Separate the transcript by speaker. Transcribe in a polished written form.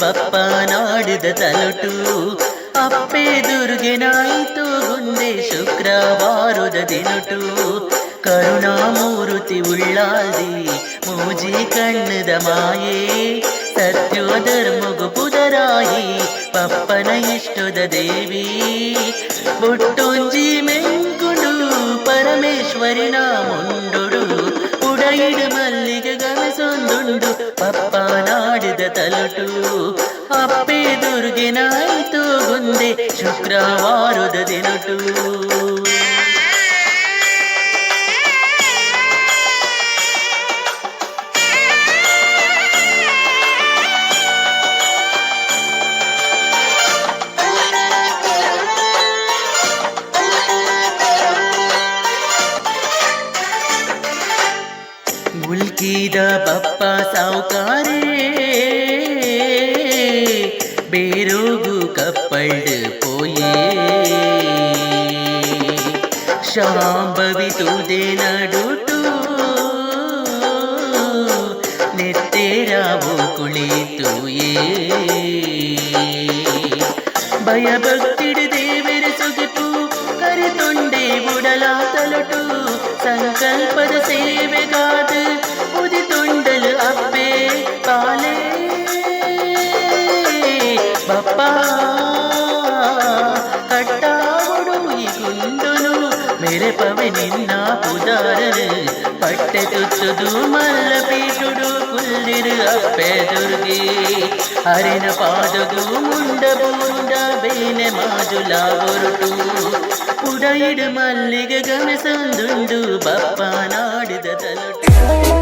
Speaker 1: ಪಪ್ಪ ನಾಡಿದ ತಲುಟು ಅಪ್ಪೆ ದುರ್ಗೆನಾಯಿತು ಗುಂದೆ ಶುಕ್ರವಾರದ ದಿನಟು ಕರುಣಾಮೂರ್ತಿ ಉಳ್ಳಾದಿ ಮೂಜಿ ಕಣ್ಣದ ಮಾಯೇ ಸತ್ಯೋ ಧರ್ಮಗು ಪುದರಾಯಿ ಪಪ್ಪನ ಇಷ್ಟದ ದೇವಿ ಬುಟ್ಟುಂಜಿ ಮೆಂಕುಡು ಪರಮೇಶ್ವರಿನ ಮುಂಡುಡು ಉಡಯಿಡು ಮಲ್ಲಿಗೆ ಗಮಸೊಂದುಂಡು ಪಪ್ಪ ನಾಡಿದ ತಲುಟು ಅಪ್ಪೆ ದುರ್ಗೆನಾಯಿತು ಗುಂದೆ ಶುಕ್ರವಾರದ ದಿನಟು ಮುಲ್ಕಿದ ಬಪ್ಪ ಸಾವುಕಾರೇ ಬೇರೋಗು ಕಪ್ಪಳ್ಳು ಪೋಯೇ ಶಾಂಭವಿ ತುದೆ ನಡುಟು ನೆತ್ತೇರಾವು ಕುಳಿತು ಭಯಭಕ್ತಿಡು ದೇವರ ಸುಗಿಪು ಕರೆತೊಂಡೆ ಉಡಲ ತಲುಟು ಸಂಕಲ್ಪದ ಸೇವೆಗಾದ ಉದಿತೊಂಡಲು ಅಪ್ಪೆ ಕಾಲೇ ಬಪ್ಪ ಕಟ್ಟಾವಡು ಈ ಗುಂಡುನು ಮೆರೆಪವೆ ನಿನ್ನ ಪುದಾರರು ಪಟ್ಟೆ ತುತ್ತುದು ಮಲ್ಲ ಪೀಟುಡು ಕುಲ್ಲಿರು ಅಪ್ಪೆ ದುರ್ಗೆ ಹರಿನ ಪಾದದು ಮುಂಡ ಬೂಂಡ ಬೇನೆ ಮಾಜುಲ ಹೊರಟು ಉಡಯಿಡು ಮಲ್ಲಿಗೆ ಗಮಸಂದುಂಡು ಬಪ್ಪ ನಾಡಿದ ತಲುಟು